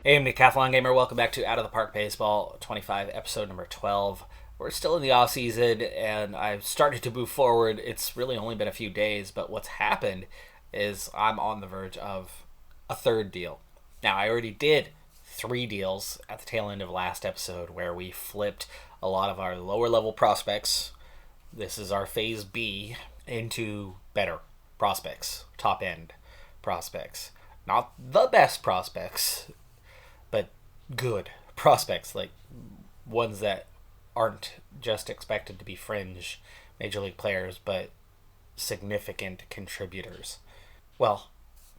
Hey, I'm Decathlon Gamer. Welcome back to Out of the Park Baseball 25, episode number 12. We're still in the offseason, and I've started to move forward. It's really only been a few days, but what's happened is I'm on the verge of a third deal. Now, I already did 3 deals at the tail end of last episode where we flipped a lot of our lower level prospects. This is our phase B into better prospects, top end prospects. Not the best prospects, but good prospects, like ones that aren't just expected to be fringe major league players, but significant contributors. Well,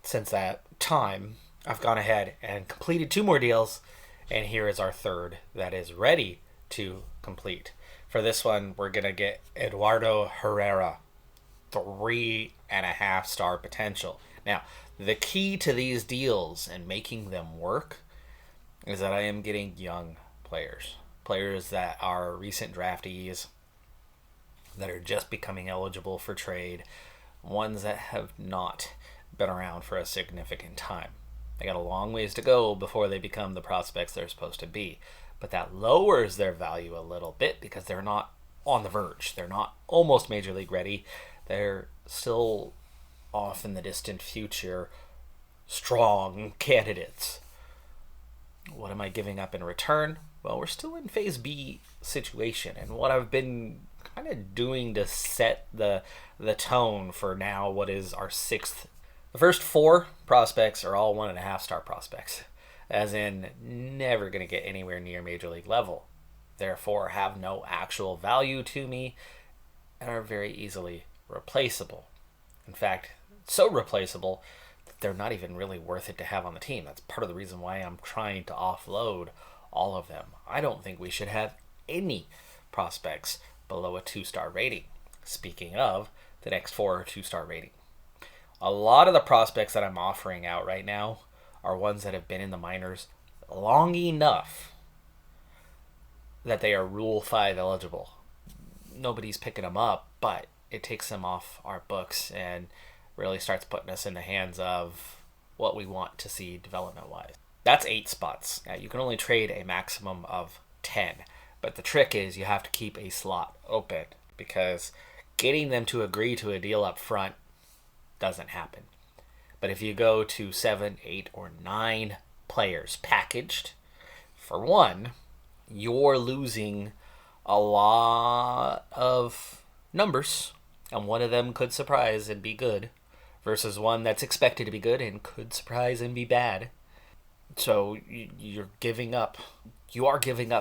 since that time, I've gone ahead and completed 2 more deals, and here is our third that is ready to complete. For this one, we're going to get Eduardo Herrera, 3.5-star potential. Now, the key to these deals and making them work is that I am getting young players that are recent draftees, that are just becoming eligible for trade, ones that have not been around for a significant time. They got a long ways to go before they become the prospects they're supposed to be, but that lowers their value a little bit because they're not on the verge. They're not almost major league ready. They're still off in the distant future strong candidates. What am I giving up in return? Well, we're still in phase B situation, and what I've been kind of doing to set the tone for now what is our 6th. The first 4 prospects are all 1.5-star prospects, as in never going to get anywhere near major league level, therefore have no actual value to me and are very easily replaceable. In fact, so replaceable they're not even really worth it to have on the team. That's part of the reason why I'm trying to offload all of them. I don't think we should have any prospects below a 2-star rating. Speaking of, the next 4 are 2-star rating. A lot of the prospects that I'm offering out right now are ones that have been in the minors long enough that they are Rule 5 eligible. Nobody's picking them up, but it takes them off our books and really starts putting us in the hands of what we want to see development-wise. That's 8 spots. Now, you can only trade a maximum of 10, but the trick is you have to keep a slot open because getting them to agree to a deal up front doesn't happen. But if you go to 7, 8, or 9 players packaged for one, you're losing a lot of numbers, and one of them could surprise and be good, versus one that's expected to be good and could surprise and be bad. So you are giving up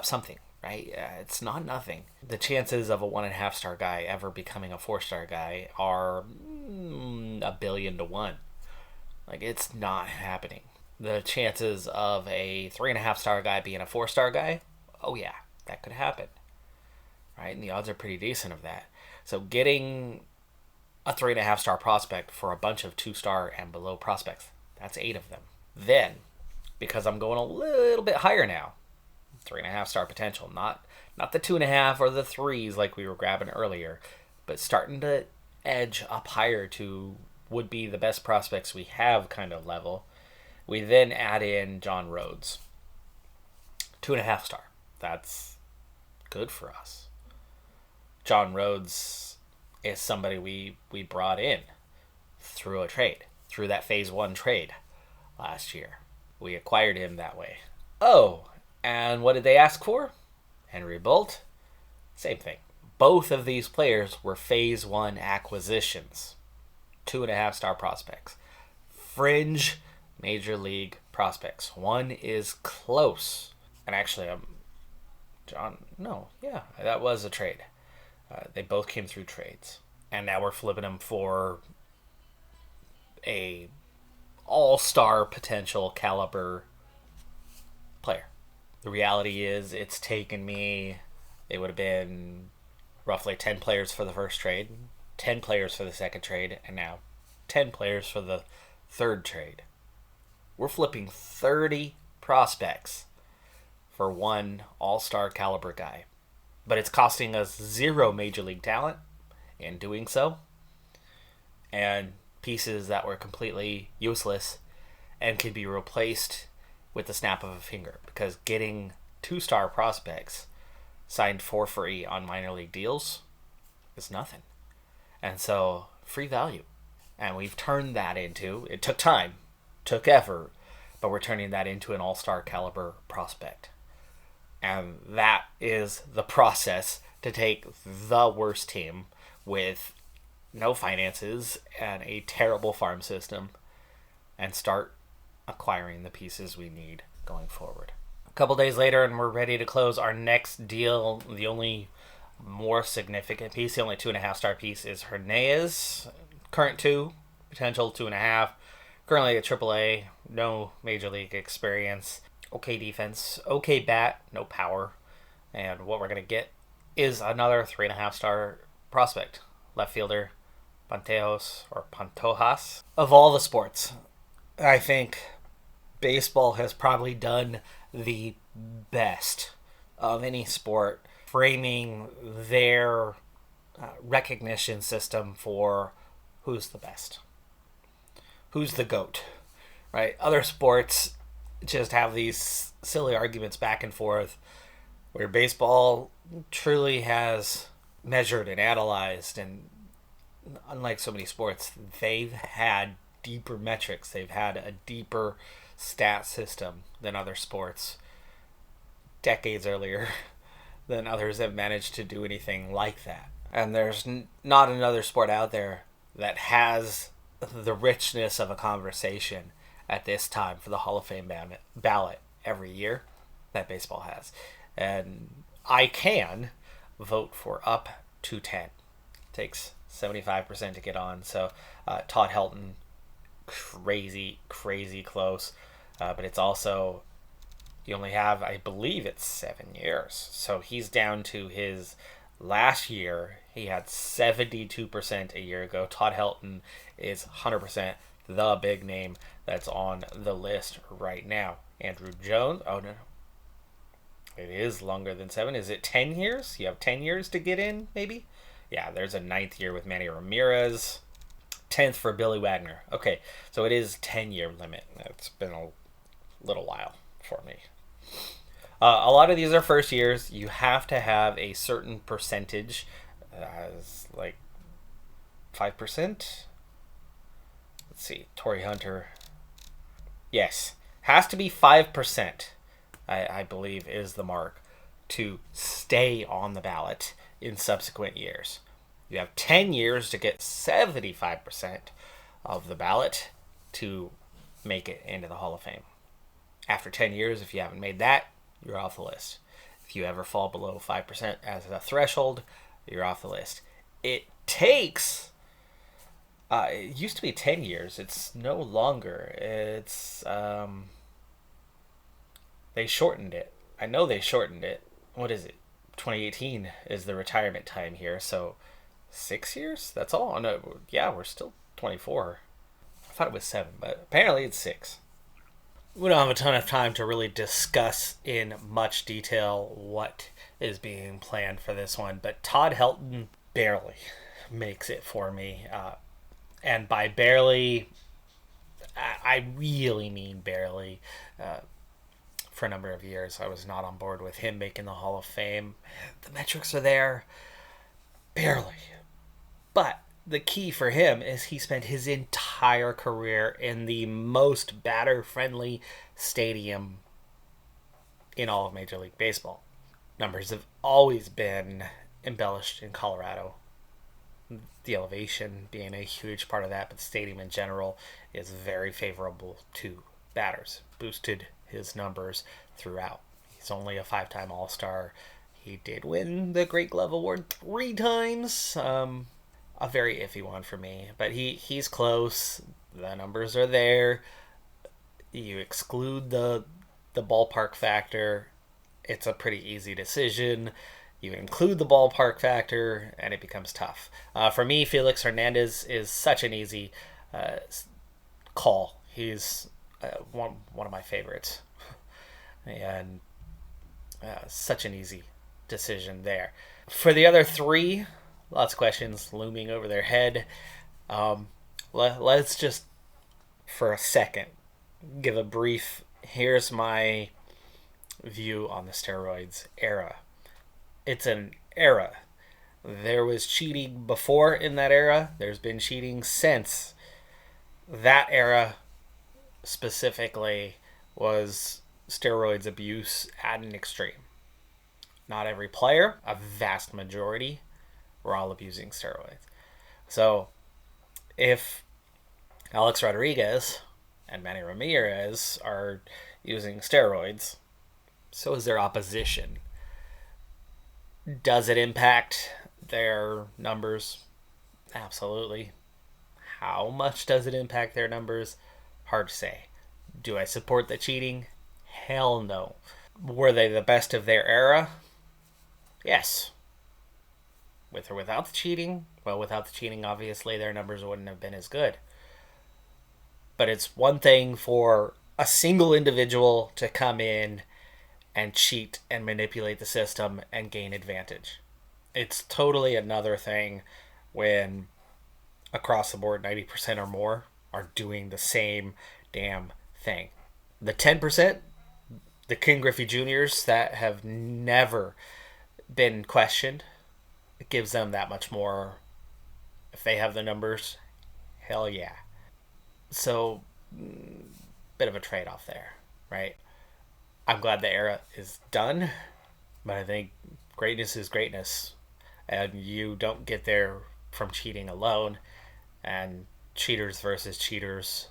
something, right? It's not nothing. The chances of a 1.5-star guy ever becoming a 4-star guy are 1,000,000,000 to 1. Like, it's not happening. The chances of a 3.5-star guy being a 4-star guy, oh yeah, that could happen, right? And the odds are pretty decent of that. So getting a 3.5-star prospect for a bunch of 2-star and below prospects, that's 8 of them. Then, because I'm going a little bit higher now, 3.5-star potential, not the 2.5 or the 3s like we were grabbing earlier, but starting to edge up higher to would be the best prospects we have kind of level. We then add in John Rhodes, 2.5-star. That's good for us. John Rhodes is somebody we brought in through a trade, through that phase 1 trade last year. We acquired him that way. Oh, and what did they ask for? Henry Bolt? Same thing. Both of these players were phase 1 acquisitions. 2.5-star prospects. Fringe major league prospects. One is close. And actually, that was a trade. They both came through trades. And now we're flipping them for a all-star potential caliber player. The reality is it's taken me, it would have been roughly 10 players for the first trade, 10 players for the second trade, and now 10 players for the third trade. We're flipping 30 prospects for one all-star caliber guy. But it's costing us 0 major league talent in doing so. And pieces that were completely useless and could be replaced with the snap of a finger, because getting 2-star prospects signed for free on minor league deals is nothing. And so, free value. And we've turned that into, it took time, took effort, but we're turning that into an all-star caliber prospect. And that is the process to take the worst team with no finances and a terrible farm system and start acquiring the pieces we need going forward. A couple days later, and we're ready to close our next deal. The only more significant piece, the only 2.5-star piece, is Hernandez. Current 2, potential 2.5. Currently at AAA, no major league experience. Okay defense, okay bat, no power. And what we're going to get is another 3.5-star prospect. Left fielder, Pantojas. Of all the sports, I think baseball has probably done the best of any sport framing their recognition system for who's the best, who's the GOAT, right? Other sports just have these silly arguments back and forth, where baseball truly has measured and analyzed, and unlike so many sports, they've had deeper metrics. They've had a deeper stat system than other sports decades earlier than others have managed to do anything like that. And there's not another sport out there that has the richness of a conversation at this time for the Hall of Fame ballot every year that baseball has. And I can vote for up to 10. Takes 75% to get on. So Todd Helton, crazy close. But it's also, you only have, I believe it's 7 years. So he's down to his last year. He had 72% a year ago. Todd Helton is 100% the big name that's on the list right now. Andrew Jones, oh no, it is longer than 7. Is it 10 years? You have 10 years to get in, maybe? Yeah, there's a 9th year with Manny Ramirez. 10th for Billy Wagner. Okay, so it is 10-year limit. It's been a little while for me. A lot of these are first years. You have to have a certain percentage, like 5%. Let's see, Torrey Hunter. Yes, has to be 5%, I believe, is the mark to stay on the ballot in subsequent years. You have 10 years to get 75% of the ballot to make it into the Hall of Fame. After 10 years, if you haven't made that, you're off the list. If you ever fall below 5% as a threshold, you're off the list. It takes... it used to be 10 years. It's no longer. It's... they shortened it. I know they shortened it. What is it? 2018 is the retirement time here, so 6 years? That's all? No, yeah, we're still 24. I thought it was 7, but apparently it's 6. We don't have a ton of time to really discuss in much detail what is being planned for this one, but Todd Helton barely makes it for me. And by barely, I really mean barely. For a number of years, I was not on board with him making the Hall of Fame. The metrics are there, barely. But the key for him is he spent his entire career in the most batter-friendly stadium in all of Major League Baseball. Numbers have always been embellished in Colorado. The elevation being a huge part of that, but the stadium in general is very favorable to batters. Boosted his numbers throughout. He's only a 5-time All-Star. He did win the Great Glove Award 3 times. A very iffy one for me, but he's close. The numbers are there. You exclude the ballpark factor, it's a pretty easy decision. You include the ballpark factor, and it becomes tough. For me, Felix Hernandez is such an easy call. He's one of my favorites, and such an easy decision there. For the other 3, lots of questions looming over their head. Let's just, for a second, give a brief Here's my view on the steroids era. It's an era. There was cheating before in that era. There's been cheating since. That era specifically was steroids abuse at an extreme. Not every player, a vast majority, were all abusing steroids. So if Alex Rodriguez and Manny Ramirez are using steroids, so is their opposition. Does it impact their numbers? Absolutely. How much does it impact their numbers? Hard to say. Do I support the cheating? Hell no. Were they the best of their era? Yes. With or without the cheating? Well, without the cheating, obviously, their numbers wouldn't have been as good. But it's one thing for a single individual to come in and cheat and manipulate the system and gain advantage. It's totally another thing when across the board 90% or more are doing the same damn thing. The 10%, the King Griffey Juniors that have never been questioned, it gives them that much more. If they have the numbers, hell yeah. So, bit of a trade off there, right? I'm glad the era is done, but I think greatness is greatness, and you don't get there from cheating alone. And cheaters versus cheaters,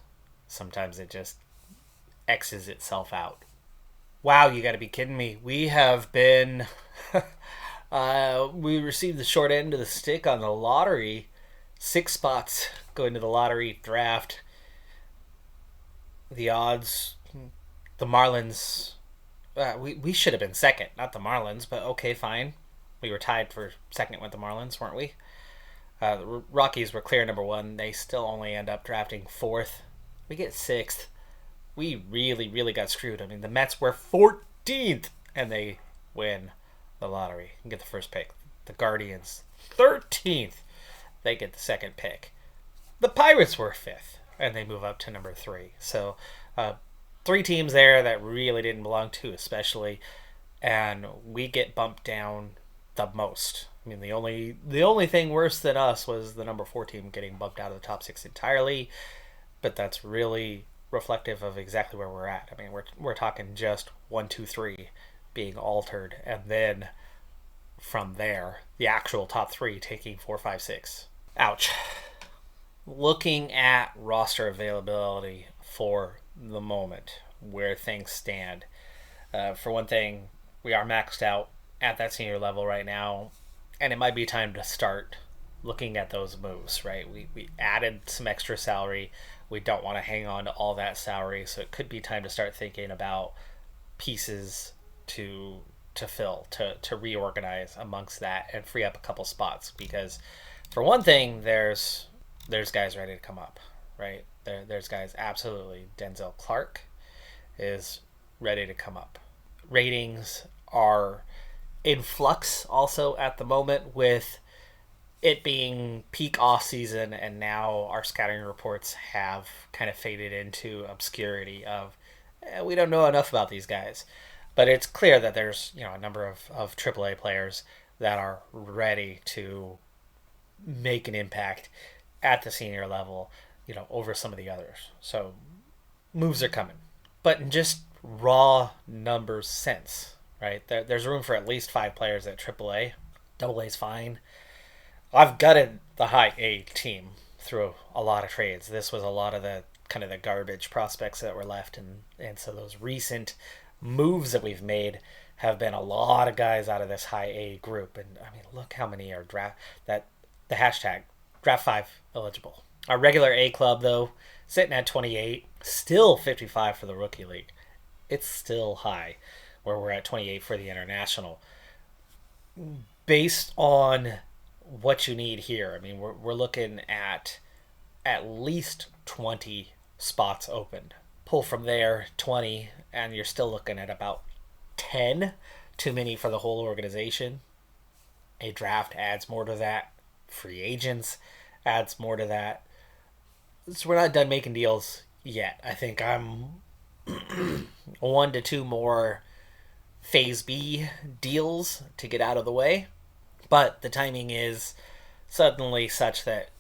sometimes it just X's itself out. Wow, you got to be kidding me! We have been, we received the short end of the stick on the lottery. 6 spots going to the lottery draft. The odds, the Marlins. We should have been second, not the Marlins, but okay, fine. We were tied for second with the Marlins, weren't we? The Rockies were clear number 1. They still only end up drafting 4th. We get 6th. We really, really got screwed. I mean, the Mets were 14th, and they win the lottery and get the first pick. The Guardians, 13th. They get the second pick. The Pirates were 5th, and they move up to number 3. So, 3 teams there that really didn't belong to, especially, and we get bumped down the most. I mean, the only thing worse than us was the number 4 team getting bumped out of the top 6 entirely, but that's really reflective of exactly where we're at. I mean, we're talking just 1, 2, 3 being altered, and then from there, the actual top 3 taking 4, 5, 6. Ouch. Looking at roster availability for the moment, where things stand. For one thing, we are maxed out at that senior level right now, and it might be time to start looking at those moves, right? We added some extra salary. We don't want to hang on to all that salary, so it could be time to start thinking about pieces to fill, to reorganize amongst that and free up a couple spots. Because for one thing, there's guys ready to come up, right? There's guys, absolutely. Denzel Clark is ready to come up. Ratings are in flux also at the moment, with it being peak off season, and now our scouting reports have kind of faded into obscurity of we don't know enough about these guys. But it's clear that there's a number of AAA players that are ready to make an impact at the senior level, over some of the others. So moves are coming. But in just raw numbers sense, right? There's room for at least 5 players at AAA. AA is fine. I've gutted the high A team through a lot of trades. This was a lot of the kind of the garbage prospects that were left, and so those recent moves that we've made have been a lot of guys out of this high A group. And I mean, look how many are the hashtag draft 5 eligible. Our regular A club, though, sitting at 28, still 55 for the rookie league. It's still high, where we're at 28 for the international. Based on what you need here, I mean, we're looking at least 20 spots opened. Pull from there 20, and you're still looking at about 10 too many for the whole organization. A draft adds more to that. Free agents adds more to that. So we're not done making deals yet. I think I'm 1 to 2 more Phase B deals to get out of the way. But the timing is suddenly such that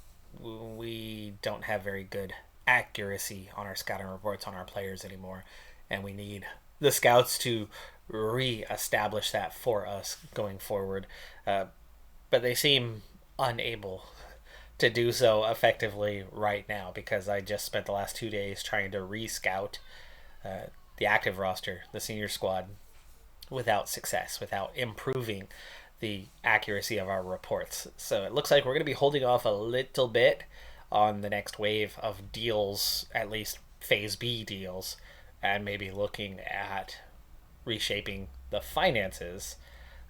we don't have very good accuracy on our scouting reports on our players anymore. And we need the scouts to re-establish that for us going forward. But they seem unable to do so effectively right now because I just spent the last 2 days trying to re-scout the active roster, the senior squad, without success, without improving the accuracy of our reports. So it looks like we're going to be holding off a little bit on the next wave of deals, at least Phase B deals, and maybe looking at reshaping the finances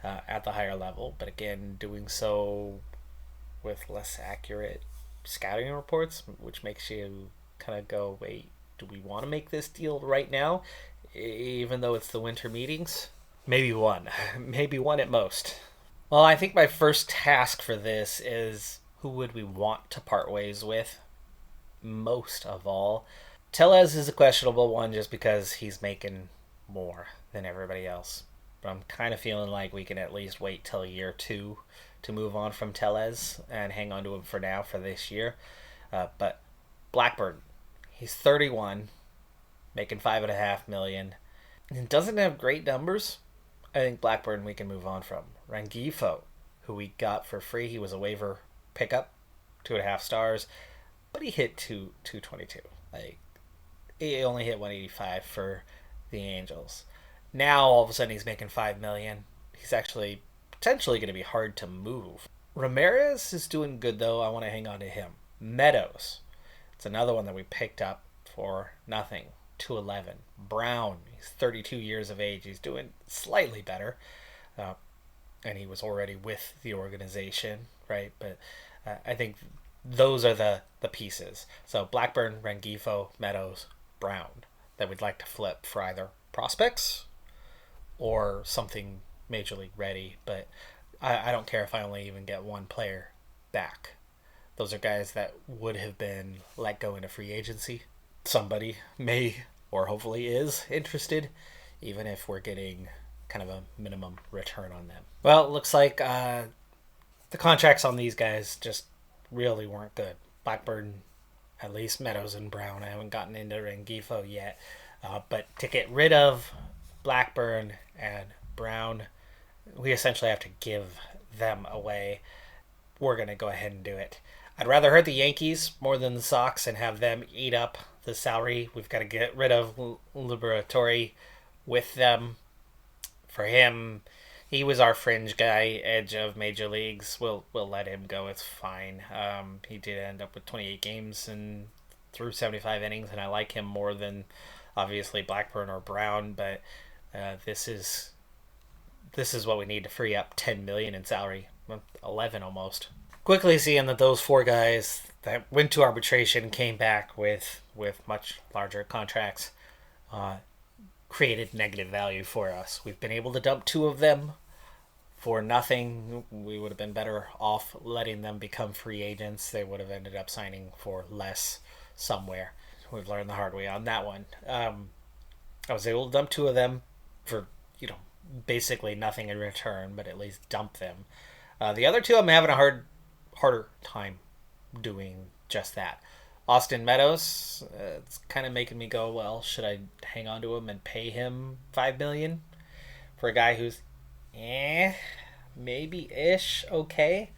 at the higher level. But again, doing so with less accurate scouting reports, which makes you kind of go, wait, do we want to make this deal right now, even though it's the winter meetings? Maybe one. Maybe one at most. Well, I think my first task for this is who would we want to part ways with most of all. Tellez is a questionable one just because he's making more than everybody else. But I'm kind of feeling like we can at least wait till year 2 to move on from Tellez and hang on to him for now for this year. But Blackburn, he's 31, making $5.5 million, and doesn't have great numbers. I think Blackburn we can move on from. Rengifo, who we got for free, he was a waiver pickup, 2.5 stars, but he hit 222. Like, he only hit 185 for the Angels. Now all of a sudden he's making $5 million. He's actually potentially going to be hard to move. Ramirez is doing good though. I want to hang on to him. Meadows, it's another one that we picked up for nothing. 211. Brown, he's 32 years of age. He's doing slightly better, and he was already with the organization, right? But I think those are the pieces. So Blackburn, Rengifo, Meadows, Brown that we'd like to flip for either prospects or something major league ready. But I don't care if I only even get one player back. Those are guys that would have been let go into free agency. Somebody may or hopefully is interested, even if we're getting kind of a minimum return on them. Well, it looks like the contracts on these guys just really weren't good. Blackburn, at least Meadows and Brown. I haven't gotten into Rengifo yet. But to get rid of Blackburn and Brown, we essentially have to give them away. We're going to go ahead and do it. I'd rather hurt the Yankees more than the Sox and have them eat up the salary. We've got to get rid of Liberatore with them. For him, he was our fringe guy, edge of major leagues. We'll let him go. It's fine. He did end up with 28 games and through 75 innings, and I like him more than obviously Blackburn or Brown. But this is what we need to free up $10 million in salary, 11 almost. Quickly seeing that those 4 guys that went to arbitration came back with much larger contracts, created negative value for us. We've been able to dump 2 of them for nothing. We would have been better off letting them become free agents. They would have ended up signing for less somewhere. We've learned the hard way on that one. I was able to dump 2 of them for, basically nothing in return, but at least dump them. The other 2 I'm having a harder time doing just that. Austin Meadows, it's kind of making me go, well, should I hang on to him and pay him $5 million for a guy who's maybe-ish okay?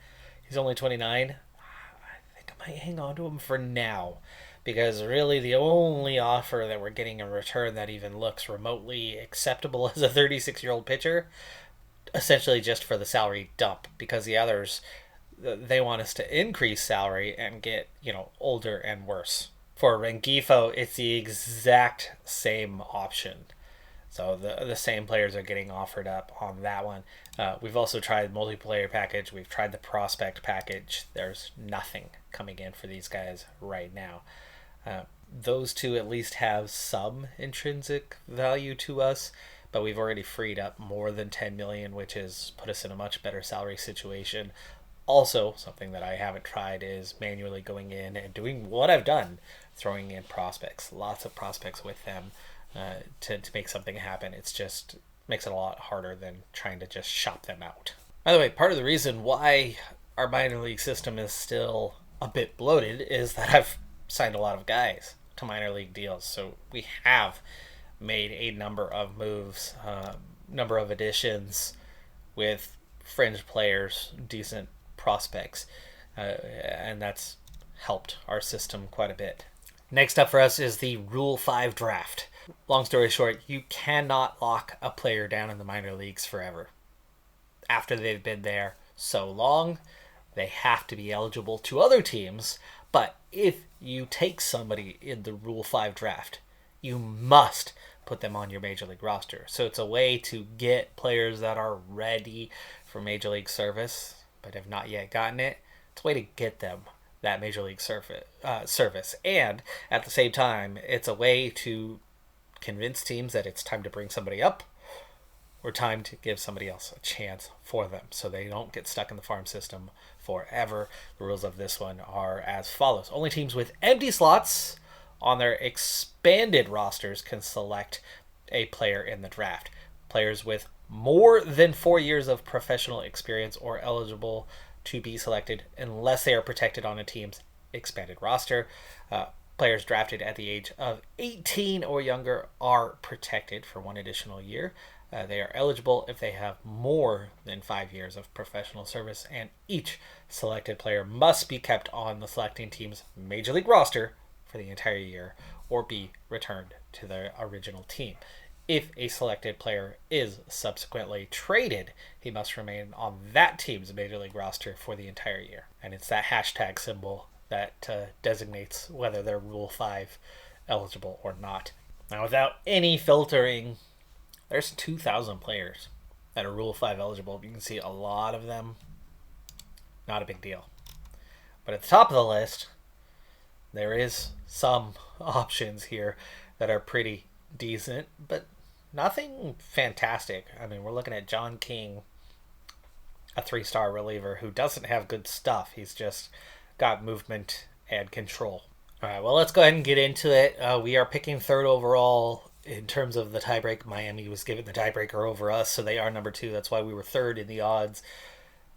He's only 29. I think I might hang on to him for now, because really the only offer that we're getting in return that even looks remotely acceptable as a 36-year-old pitcher, essentially just for the salary dump, because the others, they want us to increase salary and get, older and worse. For Rengifo, it's the exact same option. So the same players are getting offered up on that one. We've also tried multiplayer package. We've tried the prospect package. There's nothing coming in for these guys right now. Those 2 at least have some intrinsic value to us, but we've already freed up more than $10 million, which has put us in a much better salary situation. Also, something that I haven't tried is manually going in and doing what I've done, throwing in prospects. Lots of prospects with them. to make something happen. It's just makes it a lot harder than trying to just shop them out. By the way, part of the reason why our minor league system is still a bit bloated is that I've signed a lot of guys to minor league deals. So we have made a number of moves, number of additions with fringe players, decent prospects, and that's helped our system quite a bit. Next up for us is the Rule 5 draft. Long story short, you cannot lock a player down in the minor leagues forever. After they've been there so long, they have to be eligible to other teams. But if you take somebody in the Rule 5 draft, you must put them on your Major League roster. So it's a way to get players that are ready for Major League service, but have not yet gotten it. It's a way to get them that Major League service. And at the same time, it's a way to convince teams that it's time to bring somebody up or time to give somebody else a chance for them so they don't get stuck in the farm system forever. The rules of this one are as follows. Only teams with empty slots on their expanded rosters can select a player in the draft. Players with more than 4 years of professional experience are eligible to be selected unless they are protected on a team's expanded roster. Players drafted at the age of 18 or younger are protected for one additional year. They are eligible if they have more than 5 years of professional service, and each selected player must be kept on the selecting team's Major League roster for the entire year or be returned to their original team. If a selected player is subsequently traded, he must remain on that team's Major League roster for the entire year. And it's that hashtag symbol that designates whether they're Rule 5 eligible or not. Now, without any filtering, there's 2,000 players that are Rule 5 eligible. You can see a lot of them. Not a big deal. But at the top of the list, there is some options here that are pretty decent, but nothing fantastic. I mean, we're looking at John King, a 3-star reliever who doesn't have good stuff. He's just got movement and control. All right, well, let's go ahead and get into it. We are picking 3rd overall in terms of the tiebreak. Miami was given the tiebreaker over us, so they are number 2. That's why we were 3rd in the odds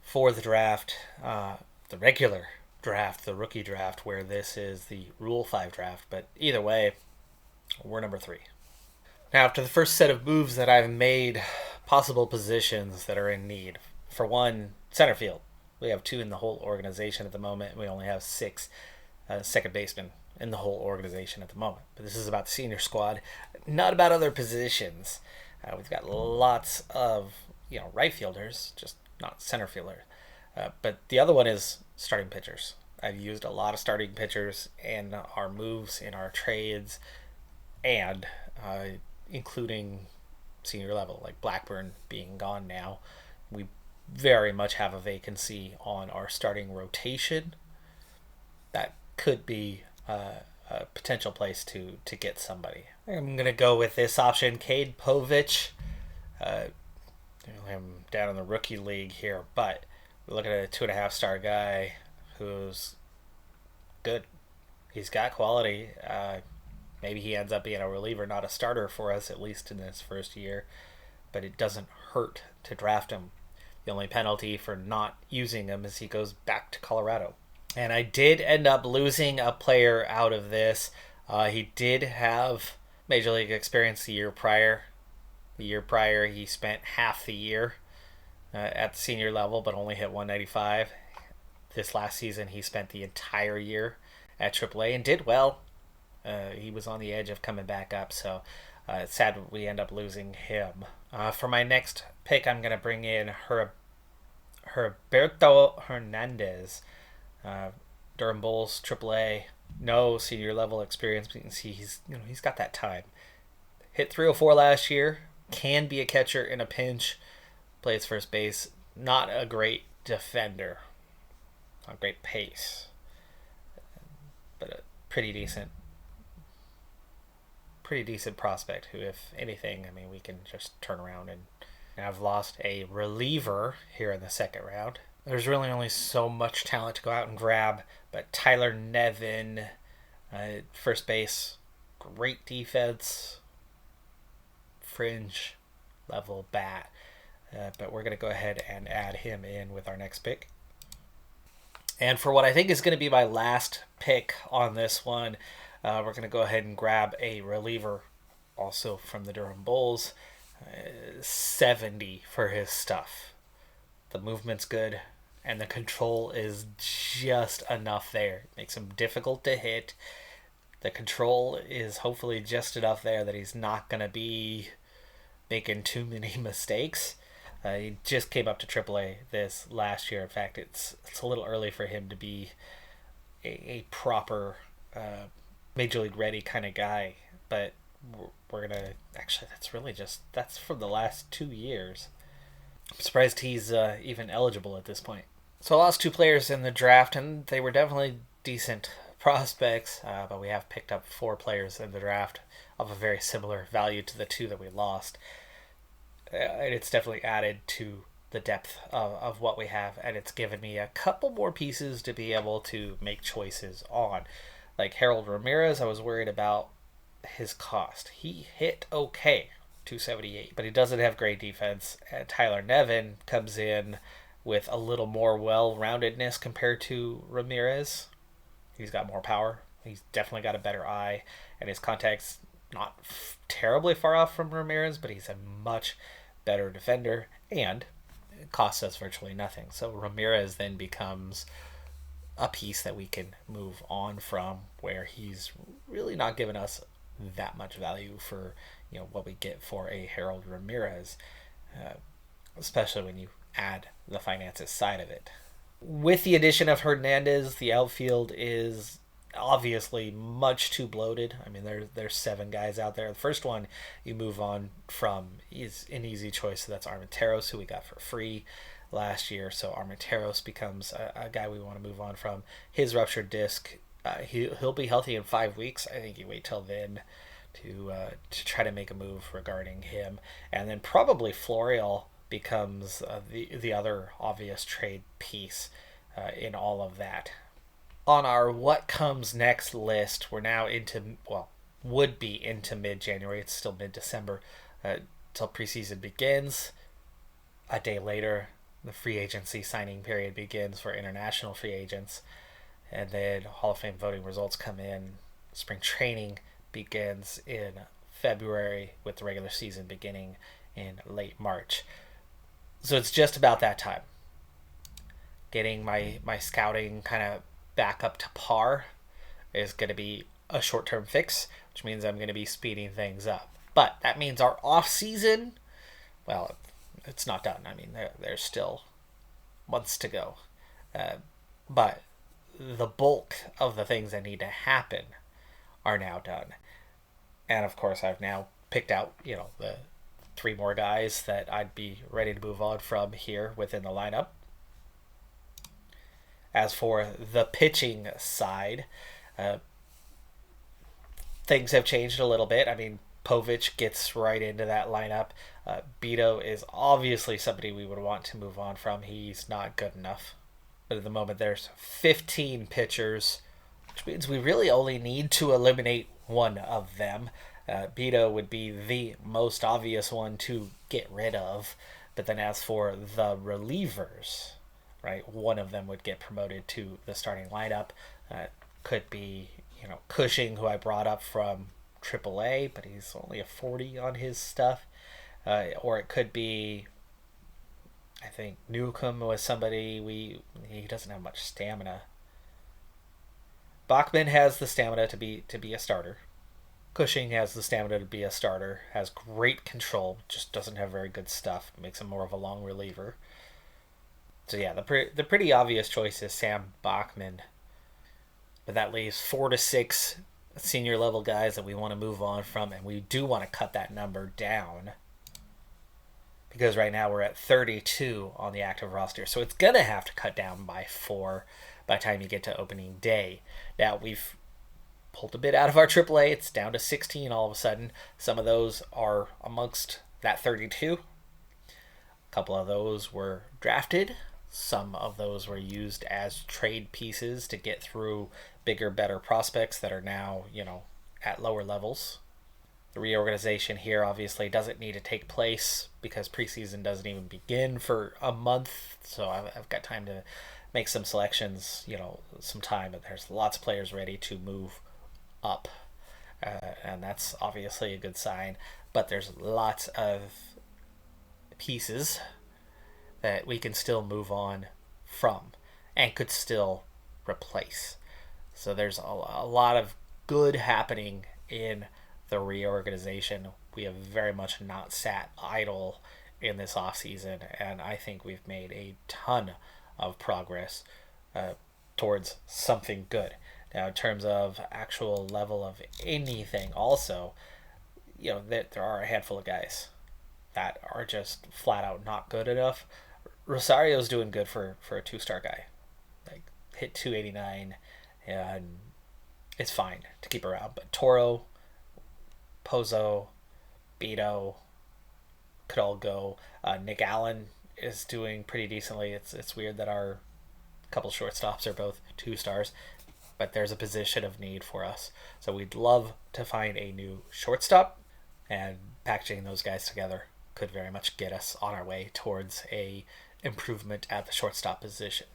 for the draft, the regular draft, the rookie draft, where this is the Rule 5 draft. But either way, we're number 3. Now, after the first set of moves that I've made, possible positions that are in need. For one, center field. We have 2 in the whole organization at the moment. We only have 6 second basemen in the whole organization at the moment. But this is about the senior squad, not about other positions. We've got lots of right fielders, just not center fielder. But the other one is starting pitchers. I've used a lot of starting pitchers in our moves, in our trades, and including senior level, like Blackburn being gone now. We very much have a vacancy on our starting rotation. That could be a potential place to get somebody. I'm going to go with this option, Cade Povich. I'm down in the rookie league here, but we're looking at a 2.5-star guy who's good. He's got quality. Maybe he ends up being a reliever, not a starter for us, at least in this first year. But it doesn't hurt to draft him. The only penalty for not using him is he goes back to Colorado. And I did end up losing a player out of this. He did have Major League experience the year prior. The year prior, he spent half the year at the senior level, but only hit 195. This last season, he spent the entire year at AAA and did well. He was on the edge of coming back up, so it's sad we end up losing him. For my next pick, I'm going to bring in Herberto Hernandez, Durham Bulls, AAA, no senior level experience, but you can see he's got that time. Hit 304 last year, can be a catcher in a pinch, plays first base, not a great defender, not great pace, but a pretty decent prospect who, if anything, we can just turn around and I've lost a reliever here in the second round. There's really only so much talent to go out and grab, but Tyler Nevin, first base, great defense, fringe level bat. But we're going to go ahead and add him in with our next pick. And for what I think is going to be my last pick on this one, we're going to go ahead and grab a reliever, also from the Durham Bulls. 70 for his stuff. The movement's good, and the control is just enough there. It makes him difficult to hit. The control is hopefully just enough there that he's not going to be making too many mistakes. He just came up to AAA this last year. In fact, it's a little early for him to be a proper major league ready kind of guy. But we're going to... Actually, that's from the last 2 years. I'm surprised he's even eligible at this point. So I lost 2 players in the draft, and they were definitely decent prospects. But we have picked up 4 players in the draft of a very similar value to the 2 that we lost. And it's definitely added to the depth of what we have, and it's given me a couple more pieces to be able to make choices on. Like Harold Ramirez, I was worried about his cost. He hit okay, 278, but he doesn't have great defense. And Tyler Nevin comes in with a little more well-roundedness compared to Ramirez. He's got more power. He's definitely got a better eye, and his contact's not terribly far off from Ramirez, but he's a much better defender, and it costs us virtually nothing. So Ramirez then becomes a piece that we can move on from, where he's really not giving us that much value for what we get for a Harold Ramirez, especially when you add the finances side of it. With the addition of Hernandez, the outfield is obviously much too bloated. I mean, there's 7 guys out there. The first one you move on from is an easy choice. So that's Armenteros, who we got for free last year. So Armenteros becomes a guy we want to move on from. His ruptured disc, he'll be healthy in 5 weeks. I think you wait till then to try to make a move regarding him. And then probably Florial becomes the other obvious trade piece in all of that. On our what comes next list, we're now would be into mid-January. It's still mid-December till preseason begins. A day later, the free agency signing period begins for international free agents. And then Hall of Fame voting results come in. Spring training begins in February, with the regular season beginning in late March. So it's just about that time. Getting my scouting kind of back up to par is going to be a short-term fix, which means I'm going to be speeding things up. But that means our off-season, well, it's not done. I mean, there's still months to go. But the bulk of the things that need to happen are now done. And, of course, I've now picked out, the 3 more guys that I'd be ready to move on from here within the lineup. As for the pitching side, things have changed a little bit. I mean, Povich gets right into that lineup. Beto is obviously somebody we would want to move on from. He's not good enough. But at the moment, there's 15 pitchers, which means we really only need to eliminate one of them. Beto would be the most obvious one to get rid of. But then as for the relievers, right, one of them would get promoted to the starting lineup. Could be, Cushing, who I brought up from AAA, but he's only a 40 on his stuff. Or it could be, I think Newcomb was somebody he doesn't have much stamina. Bachman has the stamina to be a starter. Cushing has the stamina to be a starter, has great control, just doesn't have very good stuff. Makes him more of a long reliever. So yeah, the pretty obvious choice is Sam Bachman. But that leaves 4 to 6 senior level guys that we want to move on from, and we do want to cut that number down. Because right now we're at 32 on the active roster. So it's going to have to cut down by 4 by the time you get to opening day. Now, we've pulled a bit out of our AAA. It's down to 16 all of a sudden. Some of those are amongst that 32. A couple of those were drafted. Some of those were used as trade pieces to get through bigger, better prospects that are now, at lower levels. The reorganization here obviously doesn't need to take place because preseason doesn't even begin for a month, so I've got time to make some selections, some time, but there's lots of players ready to move up, and that's obviously a good sign. But there's lots of pieces that we can still move on from and could still replace. So there's a lot of good happening in the reorganization. We have very much not sat idle in this offseason, and I think we've made a ton of progress towards something good. Now, in terms of actual level of anything, also, there are a handful of guys that are just flat out not good enough. Rosario's doing good for a 2-star guy. Like, hit 289, and it's fine to keep around. But Toro, Pozo, Beto could all go. Nick Allen is doing pretty decently. It's weird that our couple shortstops are both 2 stars, but there's a position of need for us. So we'd love to find a new shortstop, and packaging those guys together could very much get us on our way towards a improvement at the shortstop position.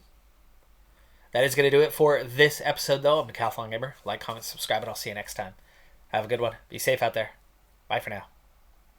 That is going to do it for this episode, though. I'm Decathlon Gamer. Like, comment, subscribe, and I'll see you next time. Have a good one. Be safe out there. Bye for now.